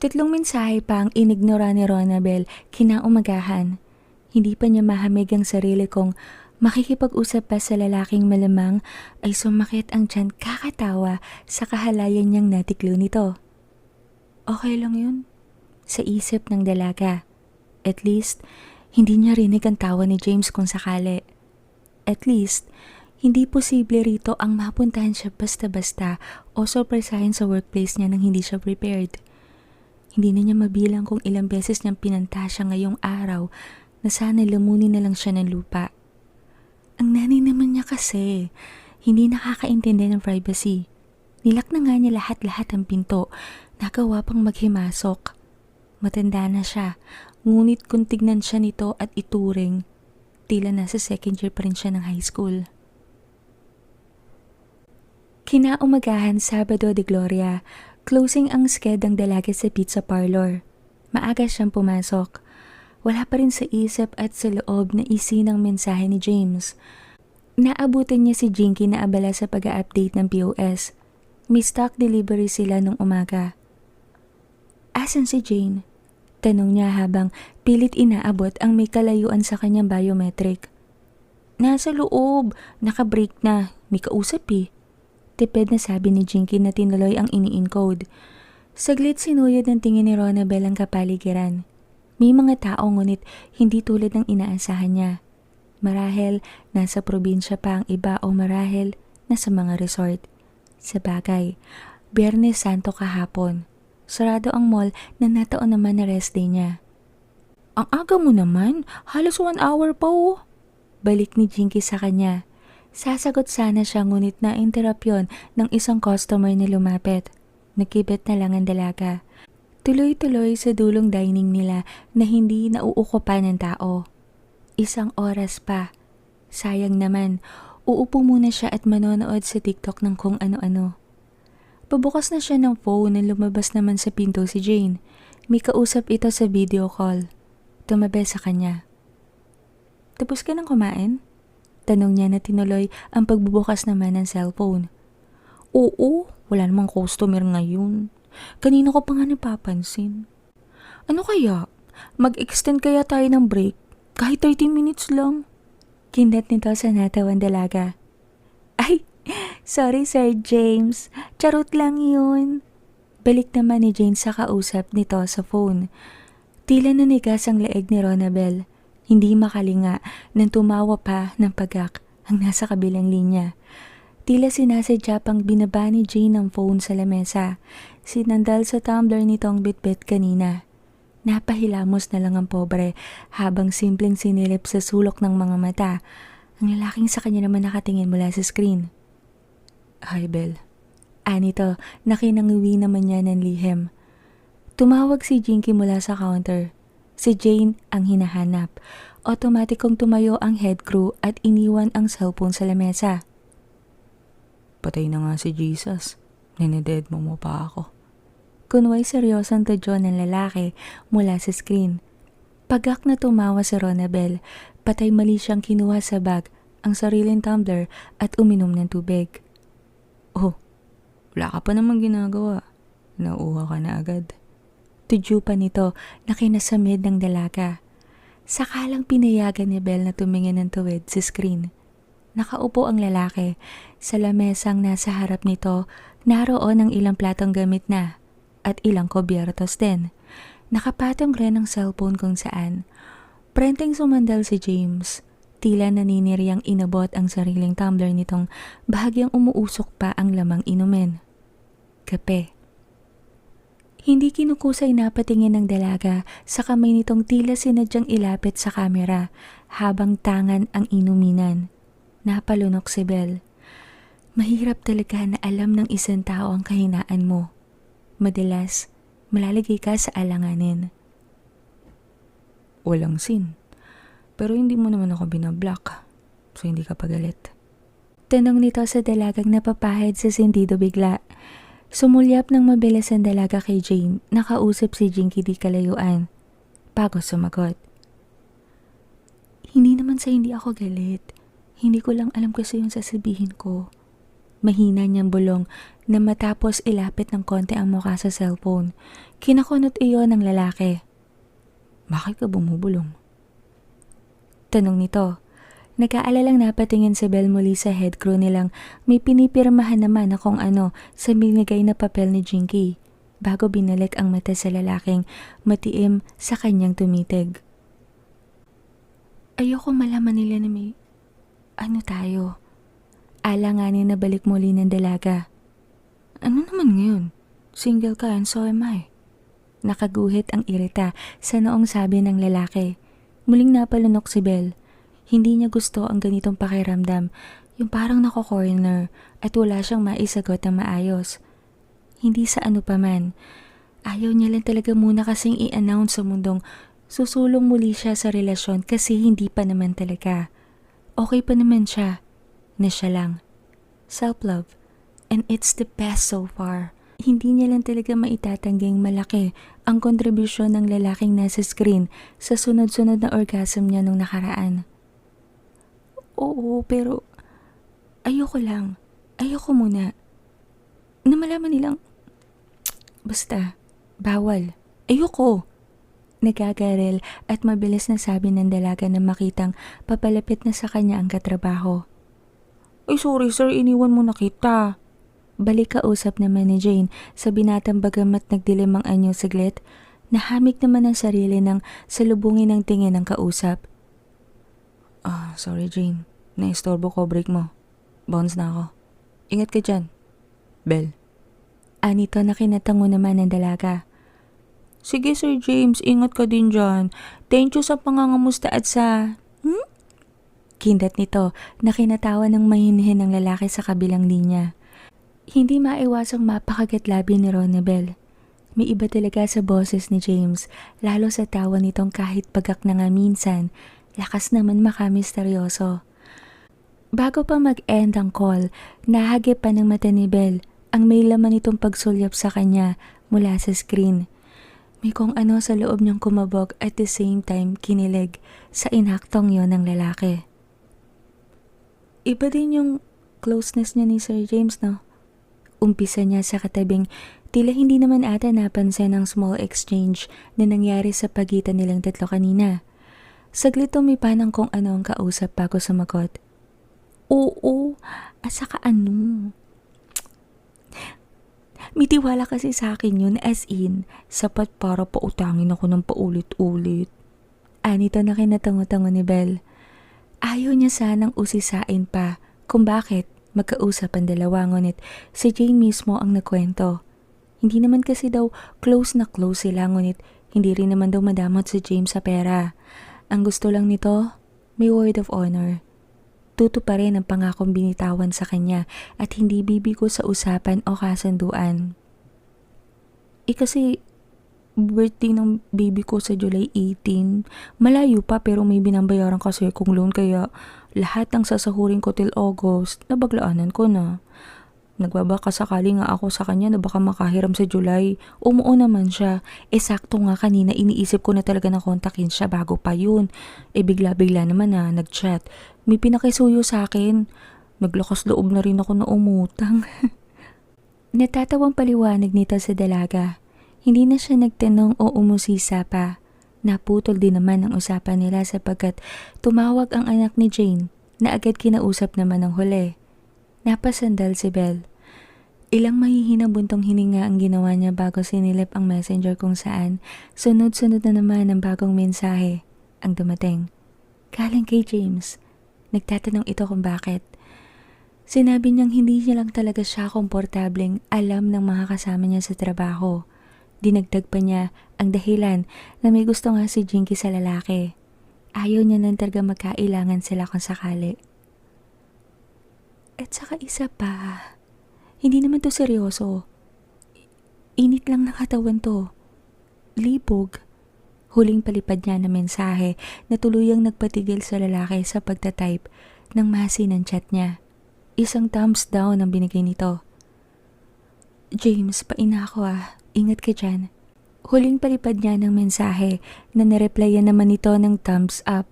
Tatlong mensahe pa ang inignora ni Ronabel kinaumagahan. Hindi pa niya mahamig ang sarili kung makikipag-usap pa sa lalaking malamang ay sumakit ang tiyan kakatawa sa kahalayan niyang natiklo nito. Okay lang yun, sa isip ng dalaga. At least, hindi niya rinig ang tawa ni James kung sakali. At least, hindi posible rito ang mapuntahan siya basta-basta o sorpresahin sa workplace niya nang hindi siya prepared. Hindi na niya mabilang kung ilang beses niyang pinanta siya ngayong araw na sana lamunin na lang siya ng lupa. Ang nanay naman niya kasi, hindi nakakaintindi ng privacy. Nilak na nga niya lahat-lahat ang pinto, nagawa pang maghimasok. Matanda na siya, ngunit kung tignan siya nito at ituring, tila nasa second year pa rin siya ng high school. Kinaumagahan Sabado de Gloria, closing ang sked ang dalaga sa pizza parlor. Maaga siyang pumasok. Wala pa rin sa isip at sa loob na isinang mensahe ni James. Naabutan niya si Jinky na abala sa pag-a-update ng POS. May stock delivery sila nung umaga. Asan si Jane? Tanong niya habang pilit inaabot ang may kalayuan sa kanyang biometric. Nasa loob, naka-break na, may kausap eh. Tipid na sabi ni Jinky na tinuloy ang ini-encode. Saglit sinuyod ng tingin ni Ronabel ang kapaligiran. May mga tao ngunit hindi tulad ng inaasahan niya. Marahil nasa probinsya pa ang iba o marahil nasa mga resort. Sa bagay, Biyernes Santo kahapon. Sarado ang mall na nataon naman na rest day niya. Ang aga mo naman, halos 1 hour pa oh. Balik ni Jinky sa kanya. Sasagot sana siya ngunit na-interrupt yun ng isang customer na lumapit. Nagkibit na lang ang dalaga. Tuloy-tuloy sa dulong dining nila na hindi nauukupan ng tao. 1 oras pa. Sayang naman, uupo muna siya at manonood sa TikTok ng kung ano-ano. Pabukas na siya ng phone na lumabas naman sa pinto si Jane. May kausap ito sa video call. Tumabi sa kanya. Tapos ka nang kumain? Tanong niya na tinuloy ang pagbubukas naman ng cellphone. Oo, wala namang customer ngayon. Kanina ko pa nga napapansin. Ano kaya? Mag-extend kaya tayo ng break? Kahit 30 minutes lang. Kindat nito sa natawang dalaga. Ay, sorry Sir James. Charot lang yun. Balik naman ni Jane sa kausap nito sa phone. Tila nanigas ang leeg ni Ronabel. Hindi makalinga nang tumawa pa ng pagak ang nasa kabilang linya. Tila sinasadya pang binaba ni Jane ang phone sa lamesa. Sinandal sa tumbler nitong bitbit kanina. Napahilamos na lang ang pobre habang simpleng sinilip sa sulok ng mga mata. Ang lalaking sa kanya naman nakatingin mula sa screen. Hi, Belle. Anito, nakinangiwi naman niya ng lihim. Tumawag si Jinky mula sa counter. Si Jane ang hinahanap. Otomatikong tumayo ang head crew at iniwan ang cellphone sa lamesa. Patay na nga si Jesus. Nineded mo pa ako. Kunway seryosong tadyo ng lalaki mula sa screen. Pagak na tumawa si Ronabel, patay mali siyang kinuha sa bag ang sariling tumbler at uminom ng tubig. Oh, wala ka pa namang ginagawa. Nauuha ka na agad. Tudyo pa nito na kinasamid ng dalaga. Sakalang pinayagan ni Belle na tumingin ng tuwid sa screen. Nakaupo ang lalaki. Sa lamesang nasa harap nito, naroon ang ilang platong gamit na at ilang kubyertos din. Nakapatong rin ang cellphone kung saan. Prenteng sumandal si James. Tila naniniriyang inabot ang sariling tumbler nitong bahagyang umuusok pa ang lamang inumin. Kape. Hindi kinukusay na patingin ng dalaga sa kamay nitong tila sinadyang ilapit sa kamera habang tangan ang inuminan. Napalunok si Belle. Mahirap talaga na alam ng isang tao ang kahinaan mo. Madalas, malalagay ka sa alanganin. Walang sin. Pero hindi mo naman ako binablock. So hindi ka pagalit. Tanong nito sa dalagang napapahid sa sentido bigla. Sumulyap ng mabilis ang dalaga kay Jane. Nakausap si Jinky di kalayuan. Bago sumagot. Hindi naman sa hindi ako galit. Hindi ko lang alam kasi yung sasabihin ko. Mahina niyang bulong na matapos ilapit ng konti ang mukha sa cellphone. Kinakunot iyon ng lalaki. Bakit ka bumubulong? Tanong nito. Nag-aalalang napatingin si Belle muli sa head crew nilang may pinipirmahan naman na kung ano sa binigay na papel ni Jinky bago binalik ang mata sa lalaking matiim sa kanyang tumitig. Ayoko malaman nila na may ano tayo. Alanganin na balik muli ng dalaga. Ano naman ngayon? Single ka and so am I. Nakaguhit ang irita sa noong sabi ng lalaki. Muling napalunok si Belle. Hindi niya gusto ang ganitong pakiramdam, yung parang nako-corner at wala siyang maisagot na maayos. Hindi sa ano pa man. Ayaw niya lang talaga muna kasing i-announce sa mundong susulong muli siya sa relasyon kasi hindi pa naman talaga. Okay pa naman siya, na siya lang. Self-love, and it's the best so far. Hindi niya lang talaga maitatangging malaki ang kontribusyon ng lalaking nasa screen sa sunod-sunod na orgasm niya nung nakaraan. Oo, pero ayoko lang. Ayoko muna. Na malaman nilang, basta, bawal. Ayoko. Nagagarel at mabilis na sabi ng dalaga na makitang papalapit na sa kanya ang katrabaho. Ay sorry sir, iniwan mo na kita. Balik kausap naman ni Jane sa binatang bagamat nagdilim ang anyo saglit, nahamik naman ang sarili ng salubungin ng tingin ng kausap. Sorry Jane. Naistorbo ko, break mo. Bounce na ako. Ingat ka dyan. Belle. Anito na kinatango naman ng dalaga. Sige Sir James, ingat ka din dyan. Thank you sa pangangamusta at sa... Kindat nito na kinatawa ng mahinhin ng lalaki sa kabilang linya. Hindi maiwasang mapakagat labi ni Ronabel. May iba talaga sa boses ni James, lalo sa tawa nitong kahit pagak na nga minsan, lakas naman makamisteryoso. Bago pa mag-end ang call, nahagip pa ng mata ni Belle ang may laman nitong pagsulyap sa kanya mula sa screen. May kung ano sa loob niyang kumabog at the same time kinilig sa inaktong yon ng lalaki. Iba din yung closeness niya ni Sir James, no? Umpisa niya sa katabing tila hindi naman ata napansin ang small exchange na nangyari sa pagitan nilang tatlo kanina. Saglit tumipa ng kung ano ang kausap bago sumagot. Oo, at saka ano? May tiwala kasi sa akin yun as in, sapat para pautangin ako ng paulit-ulit. Anito na kinatango-tango ni Belle. Ayaw niya sanang usisain pa kung bakit magkausap ang dalawa, ngunit si Jane mismo ang nakwento. Hindi naman kasi daw close na close sila, ngunit hindi rin naman daw madamot si James sa pera. Ang gusto lang nito, may word of honor. Tutuparin ang pangakong binitawan sa kanya at hindi bibigo sa usapan o kasunduan. Kasi birthday ng baby ko sa July 18. Malayo pa pero may binabayaran kasi kong loan kaya lahat ng sasahurin ko till August nabaglaanan ko na. Nagbabaka sakali nga ako sa kanya na baka makahiram sa July. Umuo naman siya. Sakto nga kanina iniisip ko na talaga na kontakin siya bago pa yun. Bigla-bigla naman na nag-chat. May pinakisuyo sa akin. Maglakas loob na rin ako na umutang. Natatawang paliwanag nito sa dalaga. Hindi na siya nagtanong o umusisa pa. Naputol din naman ang usapan nila sapagkat tumawag ang anak ni Jane na agad kinausap naman ng huli. Napasandal si Belle. Ilang mahihinang buntong hininga ang ginawa niya bago sinilip ang messenger kung saan sunod-sunod na naman ang bagong mensahe ang dumating. Galing kay James. Nagtatanong ito kung bakit. Sinabi niyang hindi niya lang talaga siya komportableng alam ng mga kasama niya sa trabaho. Dinagdag pa niya ang dahilan na may gusto nga si Jinky sa lalaki. Ayaw niya nang talaga magkailangan sila kung sakali. At saka isa pa, hindi naman to seryoso. Init lang ng katawan to. Libog. Huling palipad niya na mensahe na tuluyang nagpatigil sa lalaki sa pagtatype ng masin ng chat niya. Isang thumbs down ang binigay nito. James, paina ako ah. Ingat ka dyan. Huling palipad niya ng mensahe na nareplyan naman nito ng thumbs up.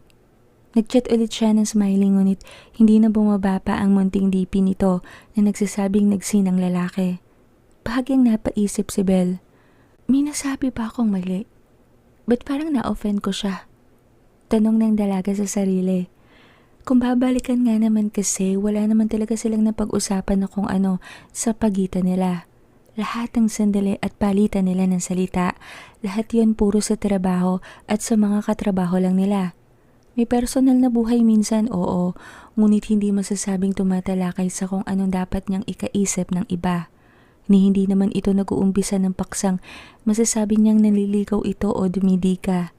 Nagchat ulit siya ng smiling ngunit hindi na bumaba pa ang munting DP nito na nagsasabing nagsinang lalaki. Bahagyang napaisip si Belle. May nasabi ba akong mali? Ba't parang na-offend ko siya? Tanong ng dalaga sa sarili. Kung babalikan nga naman kasi, wala naman talaga silang napag-usapan na kung ano sa pagitan nila. Lahat ng sandali at palitan nila ng salita, lahat yon puro sa trabaho at sa mga katrabaho lang nila. May personal na buhay minsan, oo, ngunit hindi masasabing tumatalakay sa kung anong dapat niyang ikaisip ng iba. Ni hindi naman ito nag-uumpisa ng paksang masasabi niyang naliligaw ito o dumidika.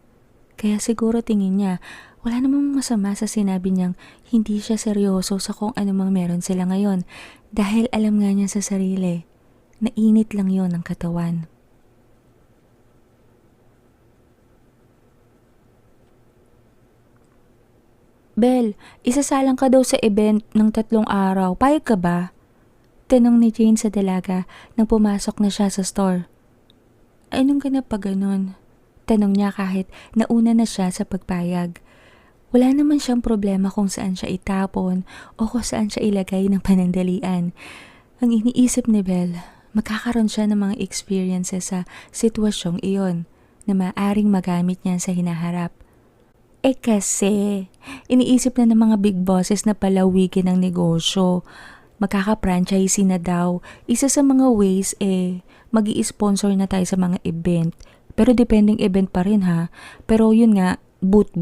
Kaya siguro tingin niya, wala namang masama sa sinabi niyang hindi siya seryoso sa kung anumang meron sila ngayon dahil alam nga niya sa sarili, nainit lang yon ng katawan. Belle, isasalang ka daw sa event ng 3 araw, payag ka ba? Tanong ni Jane sa dalaga nang pumasok na siya sa store. Anong ganap pa ganon? Tanong niya kahit nauna na siya sa pagpayag. Wala naman siyang problema kung saan siya itapon o kung saan siya ilagay ng panandalian. Ang iniisip ni Belle, magkakaroon siya ng mga experiences sa sitwasyong iyon na maaaring magamit niya sa hinaharap. Kasi, iniisip na ng mga big bosses na palawigin ang negosyo. Magkaka-franchisee na daw. Isa sa mga ways mag-i-sponsor na tayo sa mga event. Pero depending event pa rin ha. Pero yun nga, boot.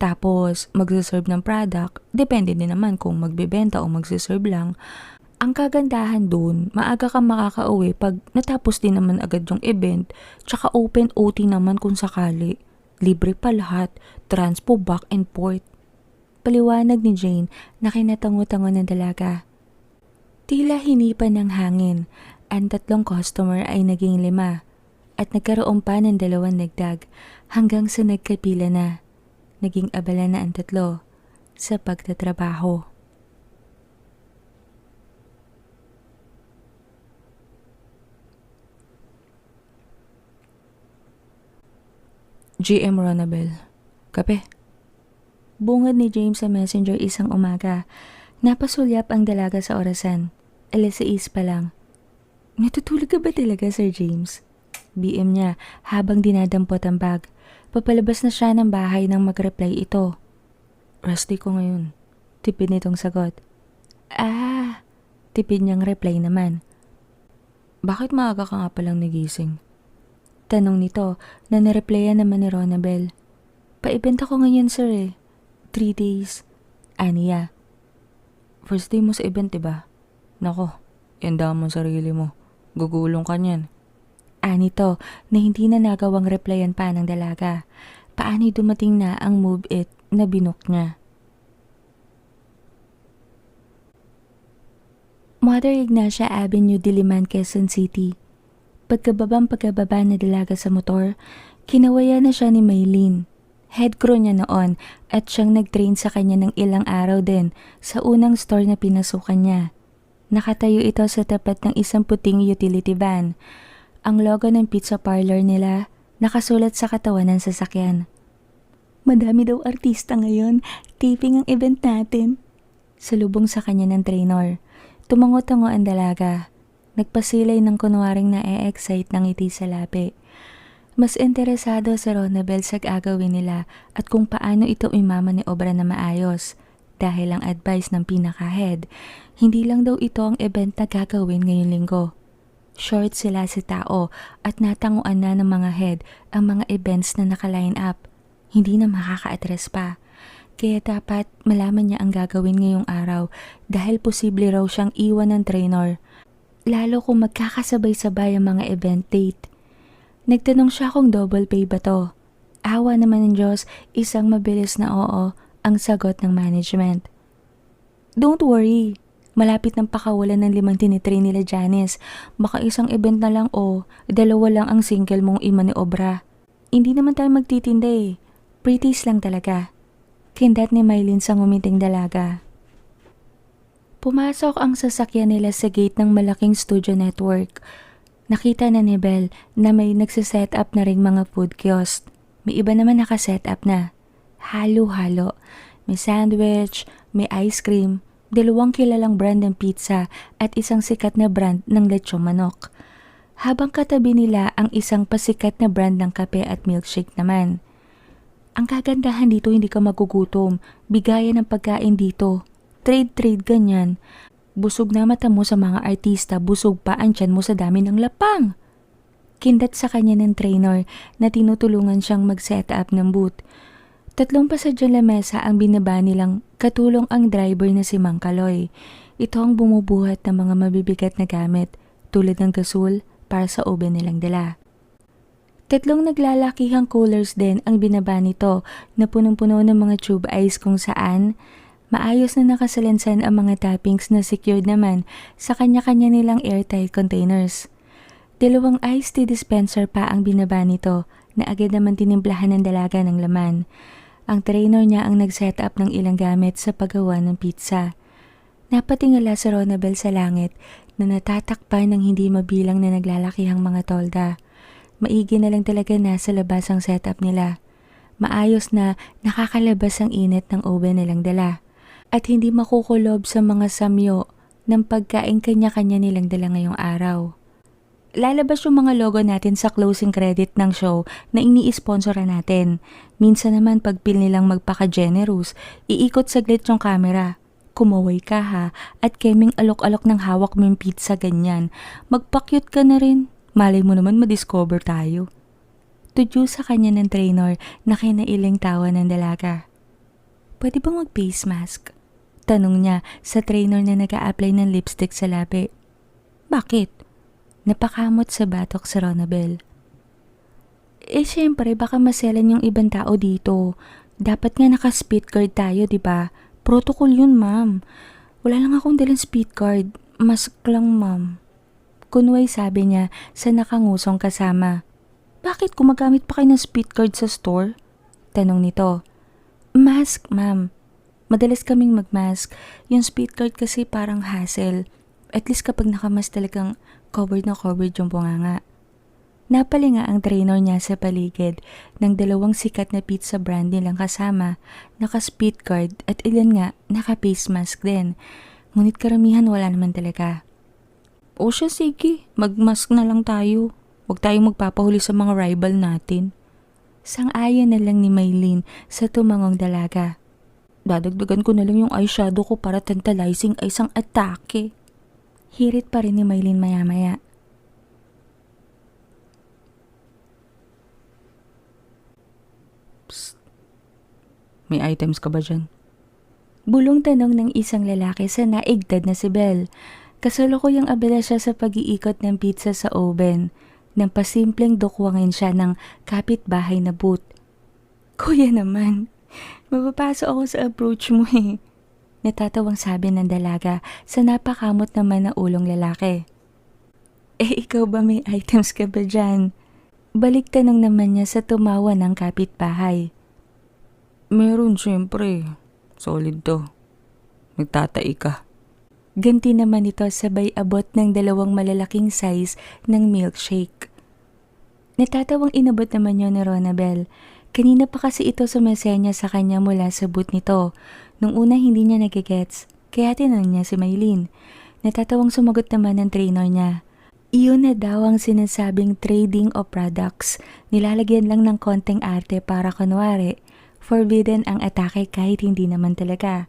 Tapos magsaserve ng product. Depende din naman kung magbebenta o magsaserve lang. Ang kagandahan dun, maaga kang makakauwi pag natapos din naman agad yung event. Tsaka open OT naman kung sakali. Libre pa lahat. Transpo back and forth. Paliwanag ni Jane na kinatango-tango ng dalaga. Tila hinipan ng hangin. Ang 3 customer ay naging 5 at nagkaroon pa ng 2 nagdag hanggang sa nagkapila na. Naging abala na ang 3 sa pagtatrabaho. GM Ronabel, kape. Bungad ni James sa messenger isang umaga. Napasulyap ang dalaga sa orasan. 6:00 pa lang. Natutulog ka ba talaga, Sir James? BM niya habang dinadampot ang bag. Papalabas na siya ng bahay nang mag-reply ito. Rusty ko ngayon. Tipid nitong sagot. Tipid niyang reply naman. Bakit maaga ka nga palang nagising? Tanong nito na nareplyan naman ni Ronabel. Pa-event ako ngayon, sir 3 days. Aniya. First day mo sa event, diba? Nako, yanda mo sarili mo. Gugulong ka niyan. Anito na hindi na nagawang replyan pa ng dalaga. Paani dumating na ang move it na binook niya. Mother Ignacia Avenue, Diliman, Quezon City. Pagkababa na dalaga sa motor, kinawaya na siya ni Maylene. Head crew niya noon at siyang nag-train sa kanya ng ilang araw din sa unang store na pinasukan niya. Nakatayo ito sa tapat ng isang puting utility van. Ang logo ng pizza parlor nila nakasulat sa katawan ng sasakyan. Madami daw artista ngayon, taping ang event natin. Salubong sa kanya ng trainer. Tumango-tango ang dalaga. Nagpasilay ng kunwaring na-excite ng ngiti sa labi. Mas interesado si Ronabel sa gagawin nila at kung paano ito imamaniobra na maayos. Dahil ang advice ng pinaka-head, hindi lang daw ito ang event na gagawin ngayong linggo. Short sila sa tao at natanguan na ng mga head ang mga events na naka-line up. Hindi na makaka-address pa. Kaya dapat malaman niya ang gagawin ngayong araw dahil posible raw siyang iwan ng trainer. Lalo kung magkakasabay-sabay ang mga event date. Nagtanong siya kung double pay ba to. Awa naman ng Diyos, isang mabilis na oo ang sagot ng management. Don't worry. Malapit ng pakawalan ng 5 tinitrain nila Janice. Baka isang event na lang o 2 lang ang single mong imaniobra. Hindi naman tayo magtitinda Pretties lang talaga. Kindat ni Maylene sa ngumiting dalaga. Pumasok ang sasakyan nila sa gate ng malaking studio network. Nakita na ni Belle na may nagsiset up na ring mga food kiosk. May iba naman nakaset up na. Halo-halo. May sandwich, may ice cream, 2 kilalang brand ng pizza at isang sikat na brand ng lechong manok. Habang katabi nila ang isang pasikat na brand ng kape at milkshake naman. Ang kagandahan dito, hindi ka magugutom. Bigayan ng pagkain dito. Trade ganyan. Busog na mata mo sa mga artista, busog pa ang tiyan mo sa dami ng lapang. Kindat sa kanya ng trainer na tinutulungan siyang mag-set up ng booth. 3 pasadyang lamesa ang binaba nilang katulong ang driver na si Mang Kaloy. Ito ang bumubuhat ng mga mabibigat na gamit tulad ng gasol para sa oven nilang dala. 3 naglalakihang coolers din ang binaba nito na punong-puno ng mga tube ice kung saan maayos na nakasalansan ang mga toppings na secured naman sa kanya-kanya nilang airtight containers. 2 iced tea dispenser pa ang binaba nito na agad naman tinimplahan ng dalaga ng laman. Ang trainer niya ang nag-set up ng ilang gamit sa paggawa ng pizza. Napatingala si Ronabel sa langit na natatakpan ng hindi mabilang na naglalakihang mga tolda. Maigi na lang talaga nasa labas ang setup nila. Maayos na nakakalabas ang init ng oven nilang dala. At hindi makukulob sa mga samyo ng pagkain kanya-kanya nilang dala ngayong araw. Lalabas yung mga logo natin sa closing credit ng show na ini-sponsora natin. Minsan naman pag pil nilang magpaka-generous, iikot saglit yung camera. Kumaway ka ha, at keming alok-alok ng hawak mo yung pizza ganyan. Magpakyut ka na rin. Malay mo naman madiscover tayo. Tudyo sa kanya ng trainer na kinailing tawa ng dalaga. Pwede bang mag-face mask? Tanong niya sa trainer na nag-a-apply ng lipstick sa labi. Bakit? Napakamot sa batok si Ronabel. Syempre baka maselan yung ibang tao dito. Dapat nga naka-speed card tayo, di ba? Protocol yun, ma'am. Wala lang akong dalang speed card. Mask lang, ma'am. Kunway sabi niya sa nakangusong kasama. Bakit gumagamit pa kayo ng speed card sa store? Tanong nito. Mask, ma'am. Madalas kaming magmask. Yung speed card kasi parang hassle. At least kapag nakamask talagang covered na covered yung bunganga. Napalinga ang trainer niya sa paligid ng 2 sikat na pizza brand nilang kasama, naka-speed card at ilan nga naka-face mask din. Ngunit karamihan wala naman talaga. O siya, sige, magmask na lang tayo. Huwag tayong magpapahuli sa mga rival natin. Sang-ayon na lang ni Maylene sa tumangong dalaga. Dadagdagan ko na lang yung eyeshadow ko para tantalizing ay isang atake. Hirit pa rin ni Maylene maya-maya. Psst. May items ka ba dyan? Bulong tanong ng isang lalaki sa naigdad na si Belle. Kasalukuyang abala siya sa pag-iikot ng pizza sa oven. Nang pasimpleng dukwangin siya ng kapitbahay na booth. Kuya naman, mapapasok ako sa approach mo eh. Natatawang sabi ng dalaga sa napakamot naman na ulong lalaki. Ikaw ba may items ka ba dyan? Balik tanong naman niya sa tumawa ng kapitbahay. Meron syempre. Solid to. Nagtatai ka. Ganti naman ito sabay abot ng 2 malalaking size ng milkshake. Natatawang inabot naman yun ni Ronabel. Kanina pa kasi ito sumasenya sa kanya mula sa booth nito. Nung una hindi niya nagigets, kaya tinanong niya si Maylene. Natatawang sumagot naman ng trainer niya. Iyon na daw ang sinasabing trading of products. Nilalagyan lang ng konting arte para kunwari, forbidden ang atake kahit hindi naman talaga.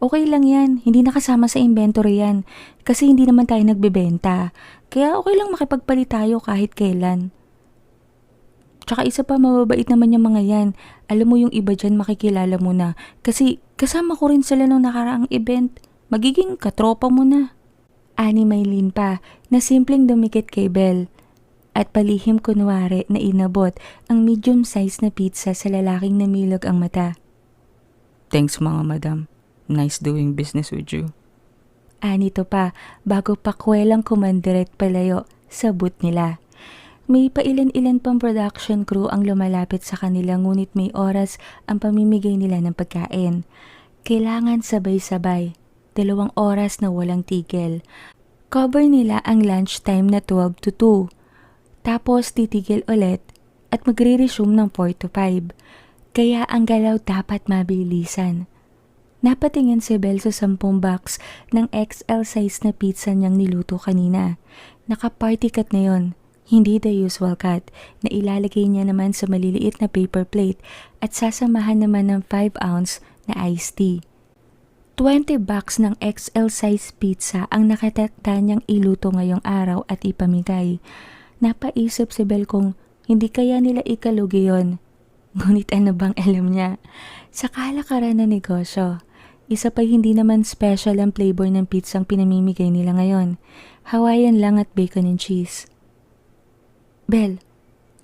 Okay lang yan, hindi nakasama sa inventory yan kasi hindi naman tayo nagbebenta. Kaya okay lang makipagpalit tayo kahit kailan. Tsaka isa pa, mababait naman yung mga yan. Alam mo yung iba dyan makikilala mo na kasi kasama ko rin sila nung nakaraang event. Magiging katropa mo na. Ani Maylene pa na simpleng dumikit kay Belle at palihim kunwari na inabot ang medium size na pizza sa lalaking namilog ang mata. Thanks mga madam. Nice doing business with you. Anito pa bago pakwelang kumandirect palayo sa booth nila. May pailan-ilan pang production crew ang lumalapit sa kanila ngunit may oras ang pamimigay nila ng pagkain. Kailangan sabay-sabay, 2 oras na walang tigil. Cover nila ang lunchtime na 12 to 2. Tapos titigil ulit at magre-resume ng 4 to 5. Kaya ang galaw dapat mabilisan. Napatingin si Belle sa 10 box ng XL size na pizza niyang niluto kanina. Naka-party cut na yon, hindi the usual cut na ilalagay niya naman sa maliliit na paper plate at sasamahan naman ng 5 ounce na iced tea. 20 box ng XL size pizza ang nakatakda niyang iluto ngayong araw at ipamigay. Napaisip si Belle kung hindi kaya nila ikalugi yon. Ngunit ano bang alam niya? Sa kalakaran ng negosyo, isa pa hindi naman special ang flavor ng pizzang pinamimigay nila ngayon. Hawaiian lang at bacon and cheese. Belle,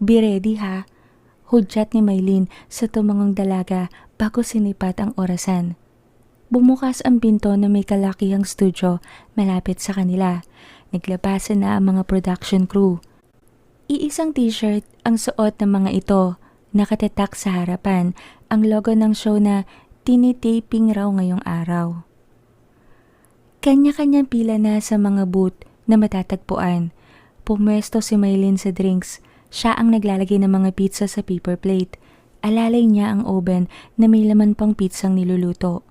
be ready ha. Hudyat ni Maylene sa tumangong dalaga bago sinipat ang orasan. Bumukas ang pinto na may kalakihang studio malapit sa kanila. Naglabasan na ang mga production crew. Iisang t-shirt ang suot ng mga ito. Nakatatak sa harapan ang logo ng show na tinitaping raw ngayong araw. Kanya-kanyang pila na sa mga booth na matatagpuan. Pumwesto si Maylene sa drinks. Siya ang naglalagay ng mga pizza sa paper plate. Alalay niya ang oven na may laman pang pizzang niluluto.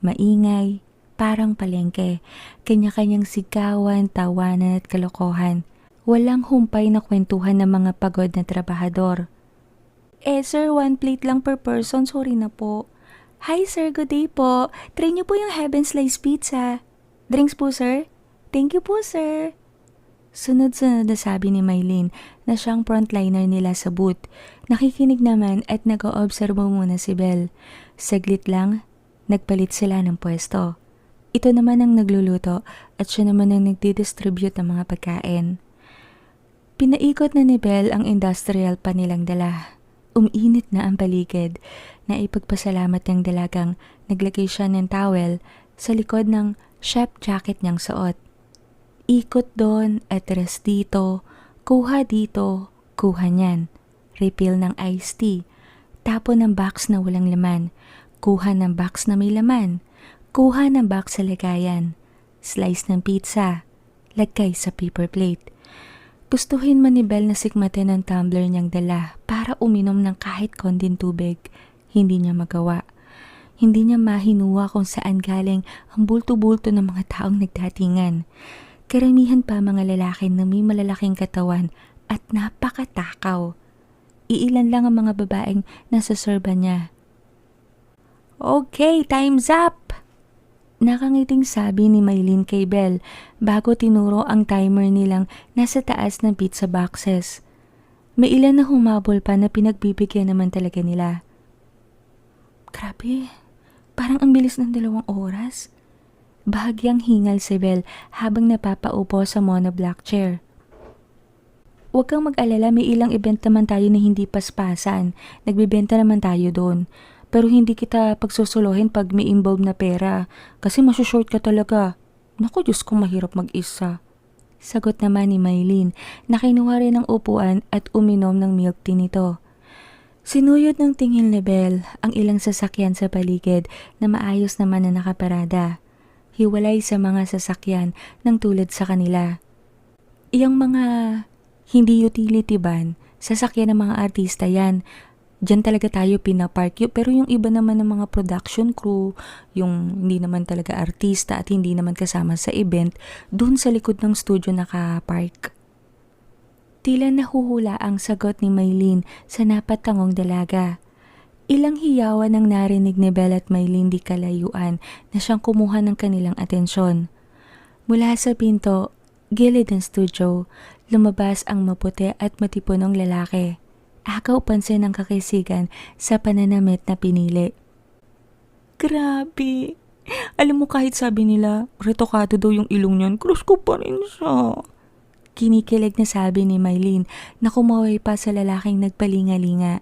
Maingay, parang palengke. Kanya-kanyang sigawan, tawanan at kalokohan. Walang humpay na kwentuhan ng mga pagod na trabahador. Sir, 1 plate lang per person. Sorry na po. Hi sir, good day po. Try niyo po yung Heaven Slice Pizza. Drinks po sir? Thank you po sir. Sunod-sunod na sabi ni Maylene na siyang frontliner nila sa booth. Nakikinig naman at nag-oobserbo muna si Belle. Saglit lang, nagpalit sila ng pwesto. Ito naman ang nagluluto at siya naman ang nagdidistribute ng mga pagkain. Pinaikot na ni Belle ang industrial pa nilang dala. Uminit na ang paligid na ipagpasalamat ng dalagang naglagay siya ng towel sa likod ng chef jacket niyang suot. Ikot doon at rest dito, kuha dito, kuha niyan. Refill ng iced tea, tapon ng box na walang laman, kuha ng box na may laman, kuha ng box sa lagayan, slice ng pizza, lagay sa paper plate. Gustuhin man ni Belle na sikmatin ang tumbler niyang dala para uminom ng kahit konding tubig. Hindi niya magawa. Hindi niya mahinuwa kung saan galing ang bulto-bulto ng mga taong nagdatingan. Karamihan pa mga lalaki na may malalaking katawan at napakatakaw. Iilan lang ang mga babaeng nasa serban niya. Okay, time's up! Nakangiting sabi ni Maylene kay Belle bago tinuro ang timer nilang nasa taas ng pizza boxes. May ilan na humabol pa na pinagbibigyan naman talaga nila. Grabe, parang ang bilis ng 2 oras. Bahagyang hingal si Belle habang napapaupo sa monoblock chair. Huwag kang mag-alala, may ilang event naman tayo na hindi paspasan. Nagbibenta naman tayo doon. Pero hindi kita pagsusuluhin pag may involved na pera kasi masusort ka talaga. Naku, Diyos ko, mahirap mag-isa. Sagot naman ni Maylene na kinuha rin ng upuan at uminom ng milk tea nito. Sinuyod ng tingin ni Belle ang ilang sasakyan sa paligid na maayos naman na nakaparada. Hiwalay sa mga sasakyan ng tulad sa kanila. Iyang mga hindi utility van, sasakyan ng mga artista yan. Diyan talaga tayo pinapark. Pero yung iba naman ng mga production crew, yung hindi naman talaga artista at hindi naman kasama sa event, dun sa likod ng studio nakapark. Tila nahuhula ang sagot ni Maylene sa napatangong dalaga. Ilang hiyawan ang narinig ni Belle at Maylene di kalayuan na siyang kumuha ng kanilang atensyon. Mula sa pinto, gilid ng studio, lumabas ang maputi at matipunong lalaki. Agaw pansin ang kakisigan sa pananamit na pinili. Grabe! Alam mo kahit sabi nila, retokado daw yung ilong niyan, crush ko pa rin siya. Kinikilig na sabi ni Maylene na kumaway pa sa lalaking nagpalinga-linga.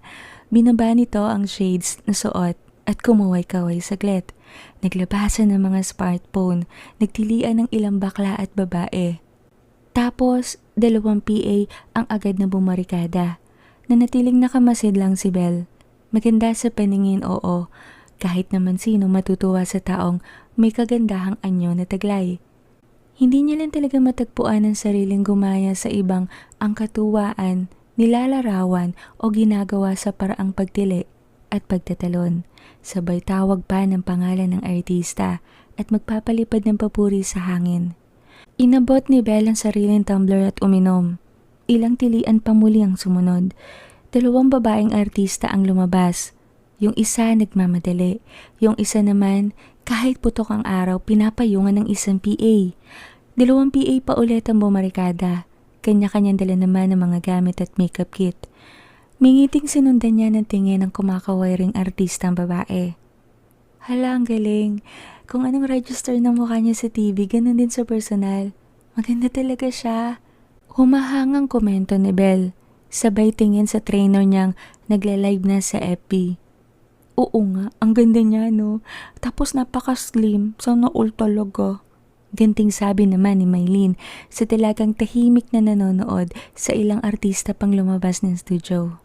Binaba nito ang shades na suot at kumaway-kaway saglit. Naglabasan ng mga smartphone, nagtilian ng ilang bakla at babae. Tapos, 2 PA ang agad na bumarikada. Nanatiling nakamasid lang si Belle. Maganda sa paningin, oo. Kahit naman sino matutuwa sa taong may kagandahang anyo na taglay. Hindi niya lang talaga matagpuan ang sariling gumaya sa ibang ang katuwaan, nilalarawan o ginagawa sa paraang pagtili. at pagtatalon. Sabay tawag pa ng pangalan ng artista at magpapalipad ng papuri sa hangin. Inabot ni Belle ang sariling tumbler at uminom. Ilang tilian pa muli ang sumunod. 2 babaeng artista ang lumabas. Yung isa nagmamadali. Yung isa naman, kahit putok ang araw, pinapayungan ng isang PA. 2 PA pa ulit ang bumarikada. Kanya-kanyang dala naman ng mga gamit at makeup kit. Mingiting sinundan niya ng tingin ng kumakawiring artistang babae. Hala, ang galing. Kung anong register ng mukha niya sa TV, ganun din sa personal. Maganda talaga siya. Humahangang komento ni Belle. Sabay tingin sa trainer niyang nagla-live na sa FB. Oo nga, ang ganda niya no. Tapos napaka-slim, sana all talaga. Ganting sabi naman ni Maylene sa talagang tahimik na nanonood sa ilang artista pang lumabas ng studio.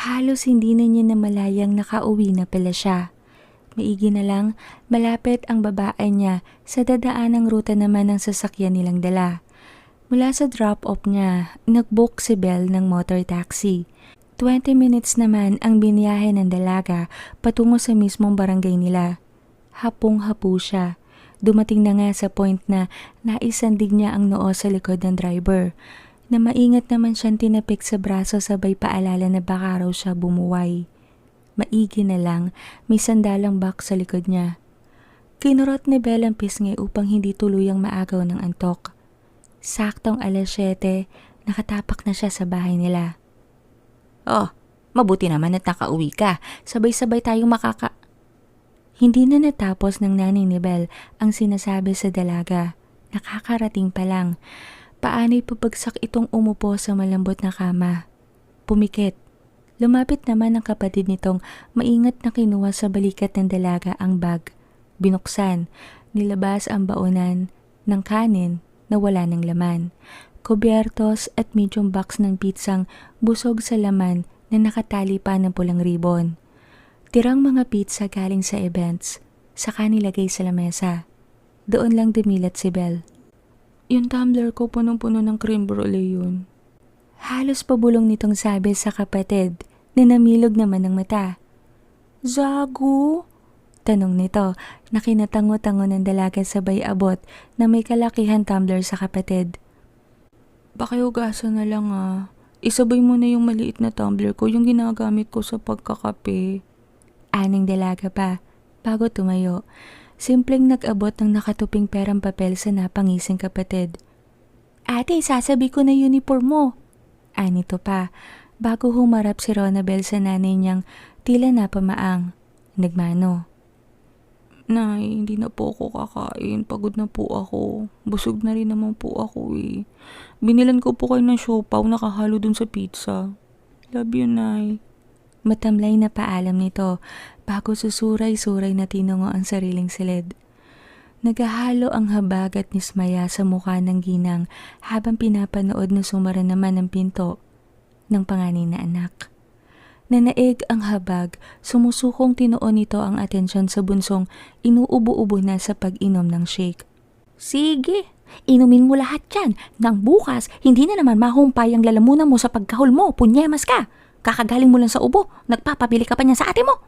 Halos hindi na niya namalayang nakauwi na pala siya. Maigi na lang, malapit ang babae niya sa dadaanang ruta naman ng sasakyan nilang dala. Mula sa drop-off niya, nag-book si Belle ng motor taxi. 20 minutes naman ang biniyahe ng dalaga patungo sa mismong barangay nila. Hapong-hapo siya. Dumating na nga sa point na naisandig niya ang noo sa likod ng driver. Na maingat naman siyang tinapik sa braso sabay paalala na baka raw siya bumuway. Maigi na lang, may sandalang box sa likod niya. Kinurot ni Belle ang pisngi upang hindi tuluyang maagaw ng antok. Saktong 7:00, nakatapak na siya sa bahay nila. Oh, mabuti naman at nakauwi ka. Sabay-sabay tayong Hindi na natapos ng nanay ni Belle ang sinasabi sa dalaga. Nakakarating pa lang. Paano'y pabagsak itong umupo sa malambot na kama. Pumikit. Lumapit naman ang kapatid nitong maingat na kinuha sa balikat ng dalaga ang bag. Binuksan, nilabas ang baonan ng kanin na wala ng laman. Kubyertos at medium box ng pizzang busog sa laman na nakatali pa ng pulang ribbon. Tirang mga pizza galing sa events, saka nilagay sa lamesa. Doon lang dumilat si Belle. Yung tumbler ko punong-puno ng creme brulee yun. Halos pabulong nitong sabi sa kapatid na namilog naman ng mata. Zagu? Tanong nito na kinatango-tango ng dalaga sabay abot na may kalakihan tumbler sa kapatid. Pakihugasan na lang ah. Isabay mo na yung maliit na tumbler ko, yung ginagamit ko sa pagkakape. Aning dalaga pa, bago tumayo. Simpleng nag-abot ng nakatuping perang papel sa napangising kapatid. Ate, sasabi ko na uniform mo. Anito pa, bago humarap si Ronabel sa nanay niyang tila napamaang. Nagmano. Nay, hindi na po ako kakain. Pagod na po ako. Busog na rin naman po ako eh. Binilan ko po kayo ng siopaw nakahalo dun sa pizza. Love you, Nay. Matamlay na paalam nito bago susuray-suray na tinungo ang sariling silid. Nagahalo ang habag at nismaya sa mukha ng ginang habang pinapanood na sumara naman ang pinto ng panganay na anak. Nanaig ang habag, sumusukong tinuon nito ang atensyon sa bunsong inuubo-ubo na sa pag-inom ng shake. Sige, inumin mo lahat yan. Nang bukas, hindi na naman mahumpay ang lalamunan mo sa pagkahol mo. Punyemas ka. Kakagaling mo lang sa ubo. Nagpapabili ka pa niya sa ate mo.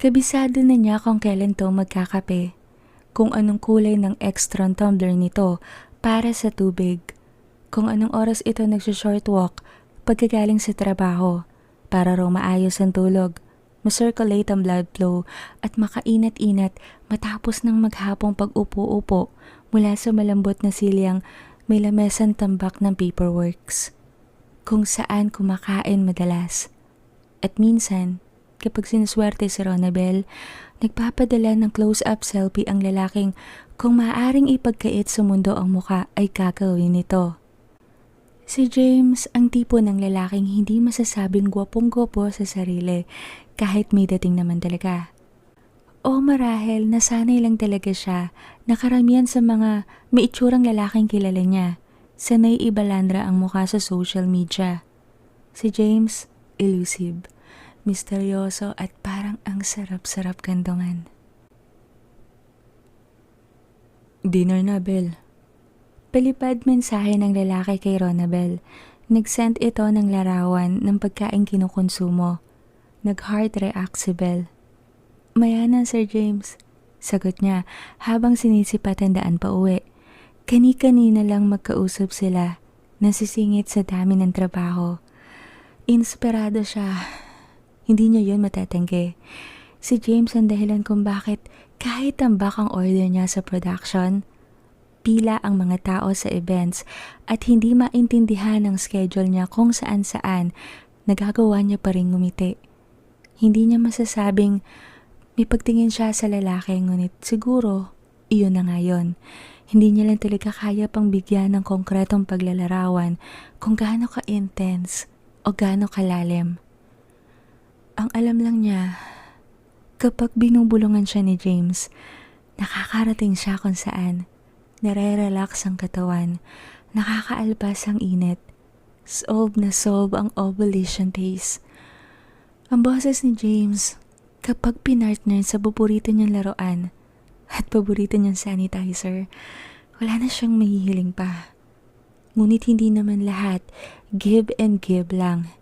Kabisado na niya kung kailan to magkakape, kung anong kulay ng extra tumbler nito para sa tubig, kung anong oras ito nagsi-short walk pagkagaling sa trabaho para raw maayos ang tulog, ma-circulate ang blood flow at makainat-inat matapos ng maghapong pag-upo-upo mula sa malambot na silyang may lamesang tambak ng paperworks, kung saan kumakain madalas. At minsan, kapag sinuswerte si Ronabel, nagpapadala ng close-up selfie ang lalaking kung maaaring ipagkait sa mundo ang muka ay kakawin nito. Si James ang tipo ng lalaking hindi masasabing gwapong-gwapo sa sarili kahit may dating naman talaga. O marahil nasanay lang talaga siya na karamihan sa mga may itsurang lalaking kilala niya, sanay ibalandra ang mukha sa social media. Si James, elusive, misteryoso at parang ang sarap-sarap kandungan. Dinner na, Bel. Palipad mensahe ng lalaki kay Ronabel. Nag-send ito ng larawan ng pagkain kinukonsumo. Nag-heart react si Bel. Maya na, Sir James. Sagot niya habang sinisipatan daan pa uwi. Kani-kanina lang magkausap sila. Nasisingit sa dami ng trabaho. Inspirado siya. Hindi niya yun matatanggi. Si James ang dahilan kung bakit kahit tambak ang order niya sa production, pila ang mga tao sa events at hindi maintindihan ang schedule niya kung saan-saan, nagagawa niya pa rin ngumiti. Hindi niya masasabing may pagtingin siya sa lalaki ngunit siguro iyon na nga yun. Hindi niya lang talaga kaya pang bigyan ng konkretong paglalarawan kung gaano ka-intense o gaano kalalim. Ang alam lang niya, kapag binubulungan siya ni James, nakakarating siya kung saan. Nare-relax ang katawan, nakakaalpas ang init, solve na solve ang ovulation pace. Ang boses ni James, kapag pinartner sa paborito niyang laruan at paborito niyang sanitizer, wala na siyang mahihiling pa. Ngunit hindi naman lahat, give and give lang.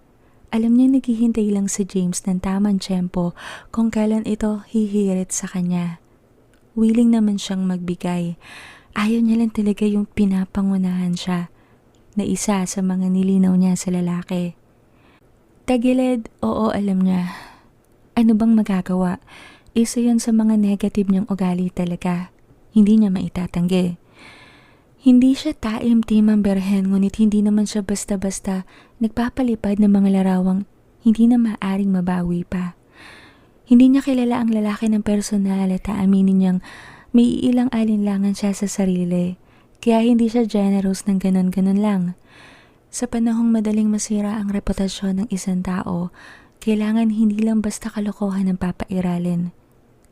Alam niya naghihintay lang si James ng tamang tiyempo kung kailan ito hihirit sa kanya. Willing naman siyang magbigay. Ayaw niya lang talaga yung pinapangunahan siya na isa sa mga nilinaw niya sa lalaki. Tagilid, oo alam niya. Ano bang magagawa? Isa yon sa mga negative niyang ugali talaga. Hindi niya maitatanggi. Hindi siya taim-timang berhen ngunit hindi naman siya basta-basta nagpapalipad ng mga larawang hindi na maaring mabawi pa. Hindi niya kilala ang lalaki ng personal at aaminin niyang may ilang alinlangan siya sa sarili, kaya hindi siya generous ng ganon-ganon lang. Sa panahong madaling masira ang reputasyon ng isang tao, kailangan hindi lang basta kalokohan ng papairalin.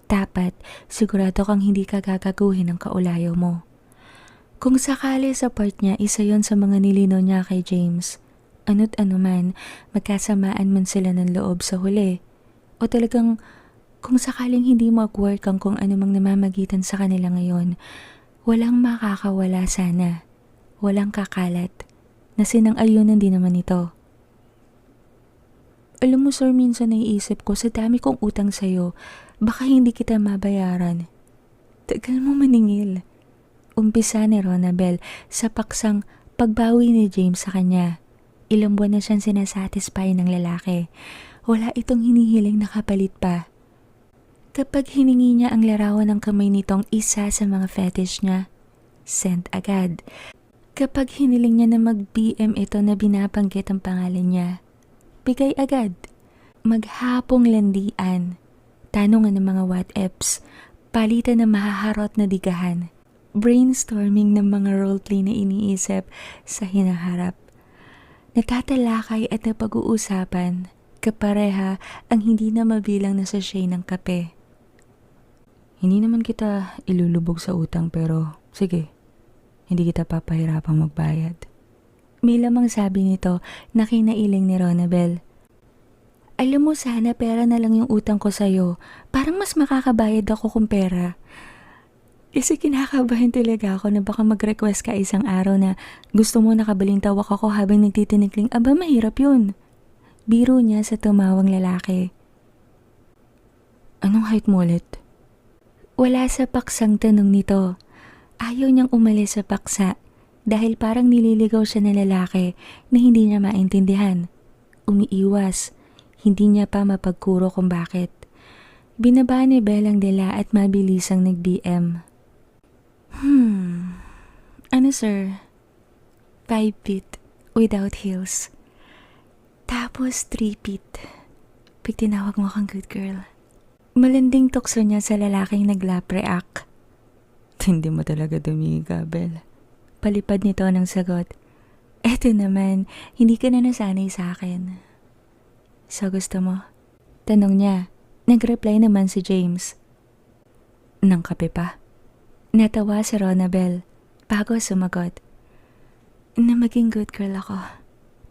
Dapat sigurado kang hindi ka gagaguhin ng kaulayaw mo. Kung sakali sa part niya, isa yon sa mga nilinaw niya kay James. Ano't ano man, magkasamaan man sila ng loob sa huli. O talagang kung sakaling hindi mag-work ang kung anumang namamagitan sa kanila ngayon, walang makakawala sana. Walang kakalat. Na sinang-ayunan din naman ito. Alam mo sir, minsan naiisip ko sa dami kong utang sa'yo, baka hindi kita mabayaran. Tagal mo maningil. Umpisa ni Ronabel sa paksang pagbawi ni James sa kanya. Ilang buwan na siyang sinasatisfy ng lalaki. Wala itong hinihiling na kapalit pa. Kapag hiningi niya ang larawan ng kamay nitong isa sa mga fetish niya, sent agad. Kapag hiniling niya na mag-BM ito na binabanggit ang pangalan niya, bigay agad. Maghapong landian, tanungan ng mga what-ifs, palitan ng mahaharot na digahan, brainstorming ng mga roleplay na iniisip sa hinaharap. Natatalakay at napag-uusapan, kapareha ang hindi na mabilang na sachet ng kape. Hindi naman kita ilulubog sa utang pero sige, hindi kita papahirapang magbayad. May lamang sabi nito na kinailing ni Ronabel. Alam mo sana pera na lang yung utang ko sa'yo, parang mas makakabayad ako kung pera. Kasi kinakabahan talaga ako na baka mag-request ka isang araw na gusto mo nakabalintawak ako habang nagtitinikling, aba mahirap yun. Biro niya sa tumawang lalaki. Anong height mo ulit? Wala sa paksang tanong nito. Ayaw niyang umalis sa paksa dahil parang nililigaw siya ng lalaki na hindi niya maintindihan. Umiiwas, hindi niya pa mapagkuro kung bakit. Binaba ni Belang dila at mabilisang nag-BM. Ano sir? 5 feet without heels. Tapos 3 feet. Pag tinawag mo kang good girl. Malanding tukso niya sa lalaking nag-lap react. Hindi mo talaga dumiga, Bel. Palipad nito ng sagot. Eto naman, hindi ka na nasanay sa akin. So gusto mo? Tanong niya. Nag-reply naman si James. Nang kape pa? Natawa si Ronabel bago sumagot. Na maging good girl ako.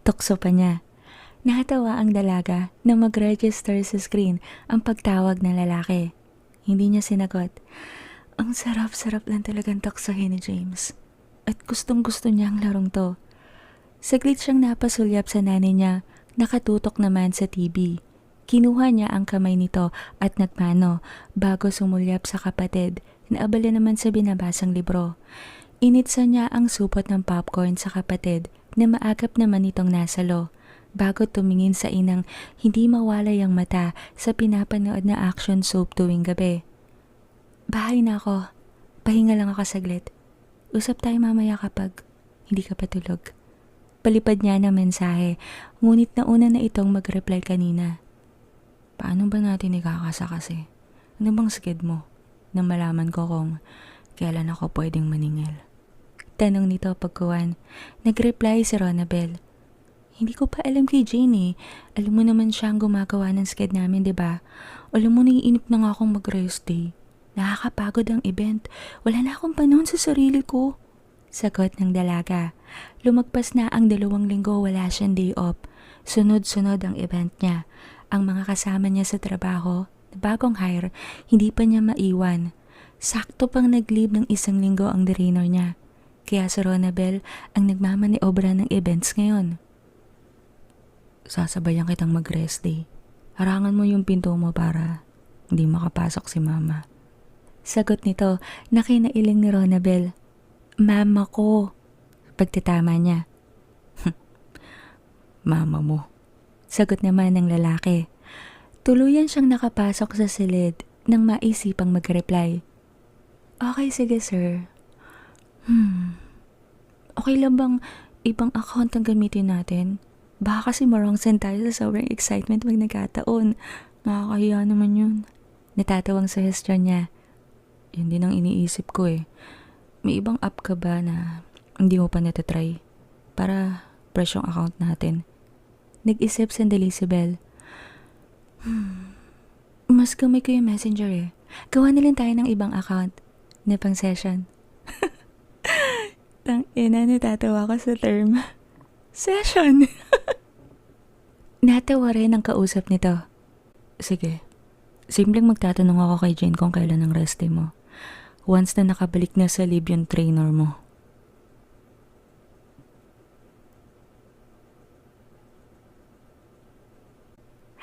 Tukso pa niya. Natawa ang dalaga na mag-register sa screen ang pagtawag ng lalaki. Hindi niya sinagot. Ang sarap-sarap lang talagang taksahin ni James. At gustong-gusto niya ang larong to. Saglit siyang napasulyap sa nanay niya, nakatutok naman sa TV. Kinuha niya ang kamay nito at nagmano bago sumulyap sa kapatid na abala naman sa binabasang libro. Initsa niya ang supot ng popcorn sa kapatid na maagap naman itong nasalo bago tumingin sa inang hindi mawalay ang mata sa pinapanood na action soap tuwing gabi. Bahay na ako. Pahinga lang ako saglit. Usap tayo mamaya kapag hindi ka patulog. Palipad niya ng mensahe, ngunit nauna na itong mag-reply kanina. Paano ba natin ikakasa kasi? Ano bang sked mo? Nang malaman ko kung kailan ako pwedeng maningil. Tanong nito pagkuhan. Nag-reply si Ronabel. Hindi ko pa alam kay Jane eh. Alam mo naman siya ang gumagawa ng sked namin, diba? Alam mo, naiinip na nga akong mag-rest day. Nakakapagod ang event. Wala na akong panahon sa sarili ko. Sagot ng dalaga. Lumagpas na ang 2 linggo, wala siyang day off. Sunod-sunod ang event niya. Ang mga kasama niya sa trabaho, na bagong hire, hindi pa niya maiwan. Sakto pang nag-leave ng 1 linggo ang trainer niya. Kaya si Ronabel ang nagmamaniobra ng events ngayon. Sasabayan kitang mag-rest day. Harangan mo yung pinto mo para hindi makapasok si mama. Sagot nito na kinailing ni Ronabel. Mama ko. Pagtitama niya. Mama mo. Sagot naman ng lalaki. Tuluyan siyang nakapasok sa silid nang maisipang mag-reply. Okay, sige sir. Okay lang bang ibang account ang gamitin natin? Baka kasi marang send tayo sa sobrang excitement pag nagkataon. Nakakahiya naman yun. Natatawang suggestion niya. Yun din ang iniisip ko eh. May ibang app ka ba na hindi mo pa natatry? Para fresh yung account natin. Nag-isip sandali si Belle. Mas gamay ko yung messenger eh. Gawa na lang tayo ng ibang account na pang session. Tangina, natatawa ko sa term. Session! Natawa rin ang kausap nito. Sige. Simpleng magtatanong ako kay Jane kung kailan ang rest day mo. Once na nakabalik na sa leave yung trainer mo.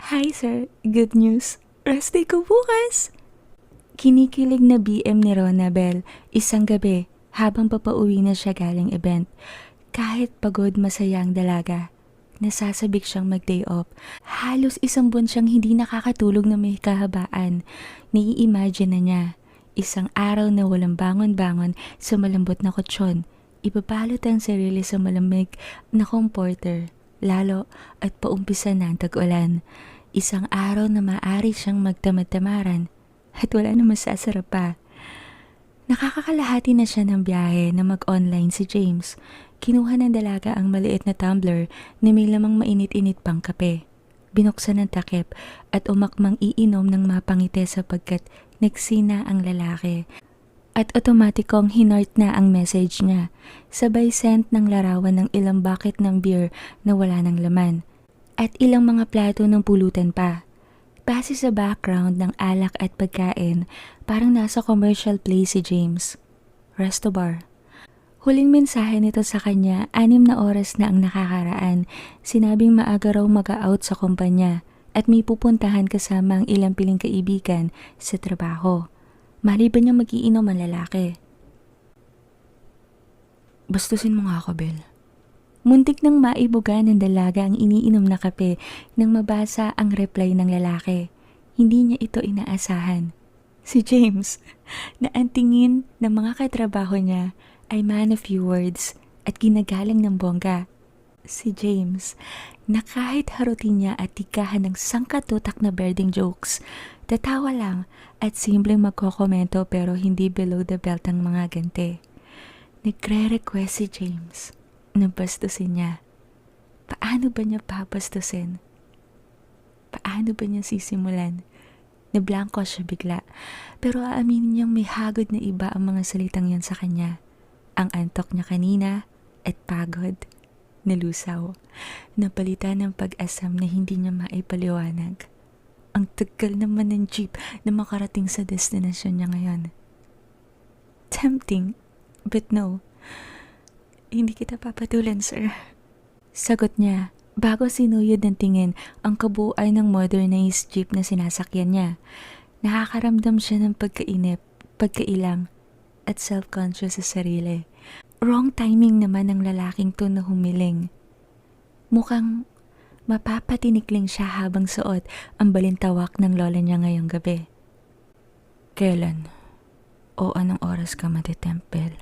Hi sir, good news. Rest day ko bukas. Kinikilig na BM ni Ronabel isang gabi habang papauwi na siya galing event. Kahit pagod, masaya ang dalaga. Nasasabik siyang mag-day off. Halos 1 buwan siyang hindi nakakatulog na may kahabaan. Nai-imagine na niya. Isang araw na walang bangon-bangon sa malambot na kutsyon. Ibabalot ang sarili sa malamig na comforter. Lalo at paumpisa na ang tag-ulan. Isang araw na maaari siyang magtamad-tamaran at wala na masasarap pa. Nakakakalahati na siya ng biyahe na mag-online si James. Kinuha ng dalaga ang maliit na tumbler na may lamang mainit-init pang kape. Binuksan ng takip at umakmang iinom ng mapangiti sapagkat nagsina ang lalaki. At otomatikong hinart na ang message niya. Sabay sent ng larawan ng ilang bucket ng beer na wala ng laman. At ilang mga plato ng pulutan pa. Base sa background ng alak at pagkain, parang nasa commercial place si James. Resto bar. Huling mensahe nito sa kanya, 6 na oras na ang nakakaraan. Sinabing maaga raw mag-out sa kumpanya at may pupuntahan kasama ang ilang piling kaibigan sa trabaho. Maliban niya mag-iinom ang lalaki. Bastusin mo nga ako, Bel. Muntik nang maibuga ng dalaga ang iniinom na kape nang mabasa ang reply ng lalaki. Hindi niya ito inaasahan. Si James, na ang tingin ng mga katrabaho niya ay man of few words at ginagalang ng bongga. Si James, na kahit harutin niya at tikahan ng sangkatutak na berding jokes, tatawa lang at simpleng magkokomento pero hindi below the belt ang mga ganti. Nagre-request si James na bastusin niya. Paano ba niya papastusin? Paano ba niya sisimulan? Nablangko siya bigla, pero aaminin niyang may hagod na iba ang mga salitang yan sa kanya. Ang antok niya kanina at pagod, nalusaw, napalitan ng pag-asam na hindi niya maipaliwanag. Ang tagal naman ng jeep na makarating sa destinasyon niya ngayon. Tempting, but no. Hindi kita papatulan, sir. Sagot niya, bago sinuyod ng tingin ang kabuuan ng modernized jeep na sinasakyan niya. Nakakaramdam siya ng pagkainip, pagkailang, at self-conscious sa sarili. Wrong timing naman ng lalaking to na humiling. Mukhang mapapatinikling siya habang suot ang balintawak ng lola niya ngayong gabi. Kailan? O anong oras ka matitempel?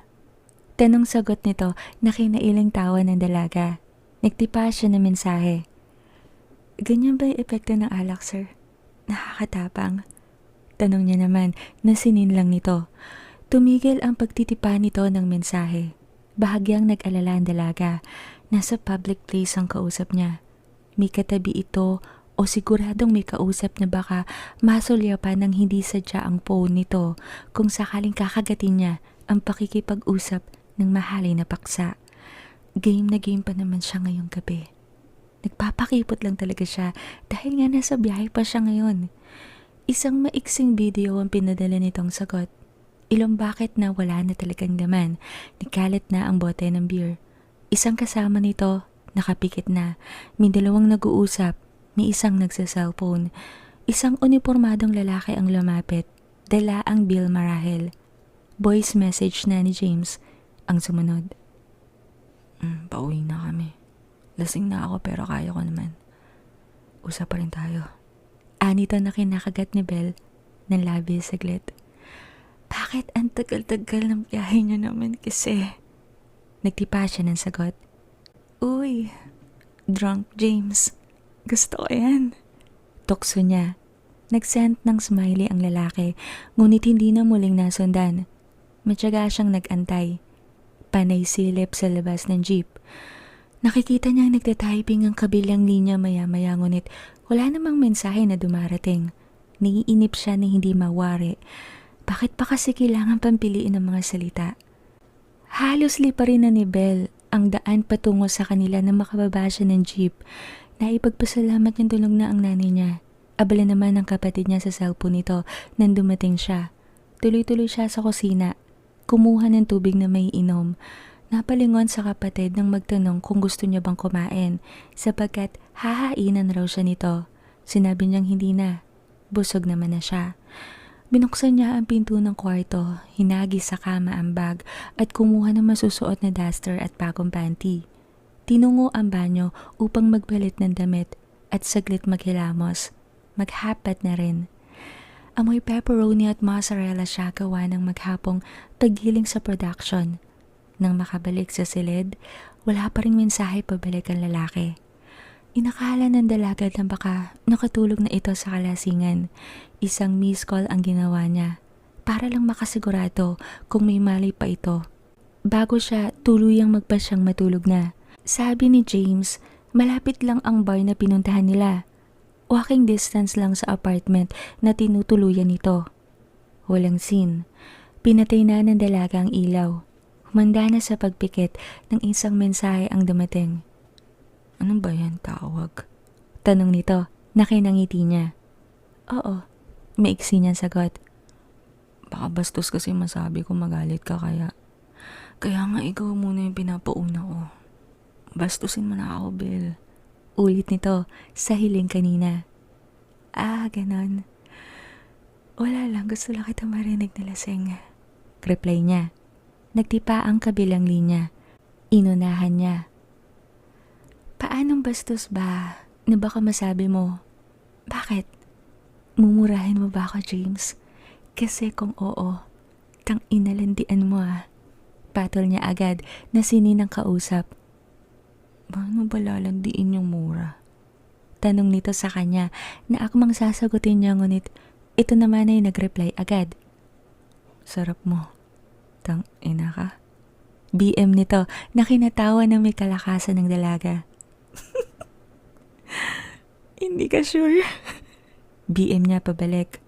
Tanong sagot nito na kinailang tawa ng dalaga. Nagtipa siya ng mensahe. Ganyan ba yung epekto ng alak, sir? Nakakatapang. Tanong niya naman na sininlang nito. Tumigil ang pagtitipa nito ng mensahe. Bahagyang nag-alala ang dalaga. Nasa public place ang kausap niya. May katabi ito o siguradong may kausap na baka masulyapan ng hindi sadya ang phone nito kung sakaling kakagatin niya ang pakikipag-usap ng mahalay na paksa. Game na game pa naman siya ngayong gabi. Nagpapakipot lang talaga siya dahil nga nasa biyahe pa siya ngayon. Isang maiksing video ang pinadala nitong sagot. Ilang bakit na wala na talagang laman. Nagkalat na ang bote ng beer. Isang kasama nito, nakapikit na. May dalawang nag-uusap. May isang nagsa-cellphone. Isang unipormadong lalaki ang lumapit. Dala ang bill marahil. Voice message na ni James ang sumunod. Pauwi na kami. Lasing na ako pero kaya ko naman. Usap pa rin tayo. Anito na kinakagat ni Belle ng labi saglit. Bakit ang tagal-tagal ng biyahe niyo naman kasi? Nagtipa siya ng sagot. Uy, drunk James. Gusto ko yan. Tukso niya. Nag-send ng smiley ang lalaki, ngunit hindi na muling nasundan. Matyaga siyang nag-antay. Panay silip sa labas ng jeep. Nakikita niyang nagtatyping ang kabilang linya maya-maya ngunit wala namang mensahe na dumarating. Naiinip siya na hindi mawari. Bakit pa kasi kailangan pampiliin ng mga salita? Halos liparin na ni Belle ang daan patungo sa kanila na makababa siya ng jeep. Naipagpasalamat niyang tulog na ang nanay niya. Abala naman ang kapatid niya sa cellphone nito nang dumating siya. Tuloy-tuloy siya sa kusina. Kumuha ng tubig na may inom. Napalingon sa kapatid nang magtanong kung gusto niya bang kumain sapagkat hahainan raw siya nito. Sinabi niyang hindi na. Busog naman na siya. Binuksan niya ang pinto ng kwarto, hinagi sa kama ang bag at kumuha ng masusuot na duster at bagong panty. Tinungo ang banyo upang magpalit ng damit at saglit maghilamos. Maghapat na rin. Amoy pepperoni at mozzarella siya gawa ng maghapong paggiling sa production. Nang makabalik sa silid, wala pa ring mensahe pabalik ang lalaki. Inakala ng dalaga na baka nakatulog na ito sa kalasingan. Isang miss call ang ginawa niya para lang makasigurado kung may mali pa ito. Bago siya tuluyang magpasyang matulog na. Sabi ni James, malapit lang ang bar na pinuntahan nila. Walking distance lang sa apartment na tinutuluyan nito. Walang scene. Pinatay na ng dalaga ang ilaw. Humanda na sa pagpikit ng isang mensahe ang dumating. Ano ba yan tawag? Tanong nito, nakinangiti niya. Oo, maiksi niyang sagot. Baka bastos kasi masabi ko magalit ka kaya nga ikaw muna yung pinapauna ko. Bastusin mo na ako, Belle. Ulit nito sa hiling kanina. Ganon. Wala lang, gusto lang kita marinig na lasing. Reply niya. Nagtipa ang kabilang linya. Inunahan niya. Paanong bastos ba na baka masabi mo? Bakit? Mumurahin mo ba ako, James? Kasi kung oo, tang inalandian mo Patol niya agad na sininang kausap. Paano ba lalandiin yung mura? Tanong nito sa kanya na akmang sasagutin niya ngunit ito naman ay nag-reply agad. Sarap mo. Tang ina ka. BM nito na kinatawa ng may kalakasan ng dalaga. Hindi ka sure? BM niya pabalik.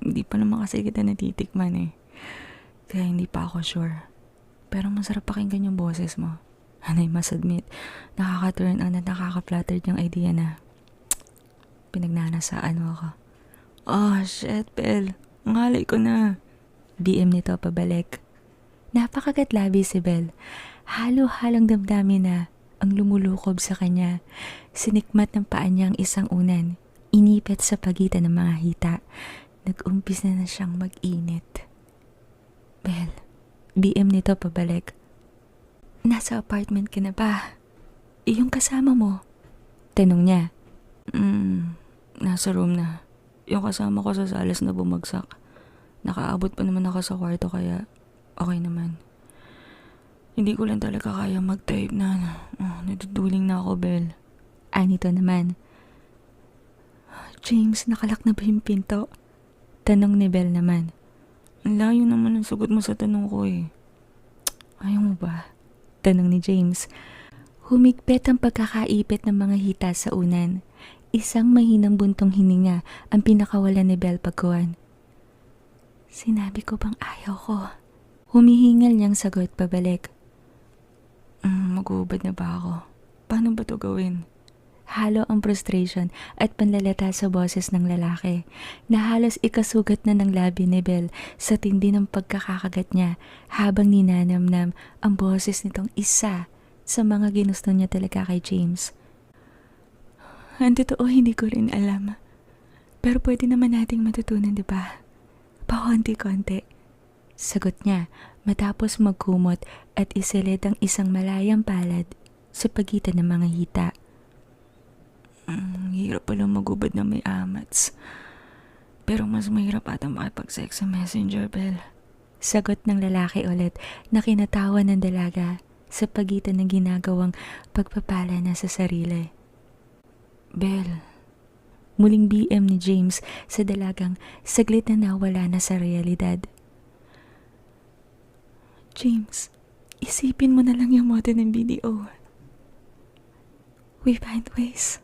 Hindi pa naman kasi kita natitikman Kaya hindi pa ako sure. Pero masarap pakinggan yung boses mo. And I must admit, nakaka-turn on at nakaka-flattered yung idea na pinagnanasaan mo ako. Oh, shit, Belle. Ngalay ko na. BM nito pabalik. Napakagatlabi si Belle. Halo-halong damdamin na ang lumulukob sa kanya. Sinikmat ng paa niya ang isang unan. Inipit sa pagitan ng mga hita. Nag-umpisa na siyang mag-init. Belle, BM nito pabalik. Nasa apartment ka na ba? Yung kasama mo? Tanong niya. Nasa room na. Yung kasama ko sa salas na bumagsak. Nakaabot pa naman ako sa kwarto kaya okay naman. Hindi ko lang talaga kaya mag-type na. Naduduling na ako, Belle. Anito naman. James, nakalak na ba yung pinto? Tanong ni Belle naman. Ang layo naman ang sagot mo sa tanong ko eh. Ayaw mo ba? Tanong ni James. Humigpit ang pagkakaipit ng mga hita sa unan. Isang mahinang buntong hininga ang pinakawalan ni Belle pagkuhan. Sinabi ko bang ayaw ko? Humihingal niyang sagot pabalik. Mag-uubad na ba ako? Paano ba to gawin? Halo ang frustration at panlalata sa boses ng lalaki na halos ikasugat na ng labi ni Belle sa tindi ng pagkakakagat niya habang ninanamnam ang boses nitong isa sa mga ginusto niya talaga kay James. Ang totoo, hindi ko rin alam. Pero pwede naman nating matutunan, di ba? Pakonti-konti. Sagot niya matapos magkumot at isilid ang isang malayang palad sa pagitan ng mga hita. Hirap pala magubad na may amats. Pero mas mahirap atang makipag-sex sa messenger, Belle. Sagot ng lalaki ulit na kinatawa ng dalaga sa pagitan ng ginagawang pagpapala na sa sarili. Belle, muling BM ni James sa dalagang saglit na nawala na sa realidad. James, isipin mo na lang yung motto ng video. We find ways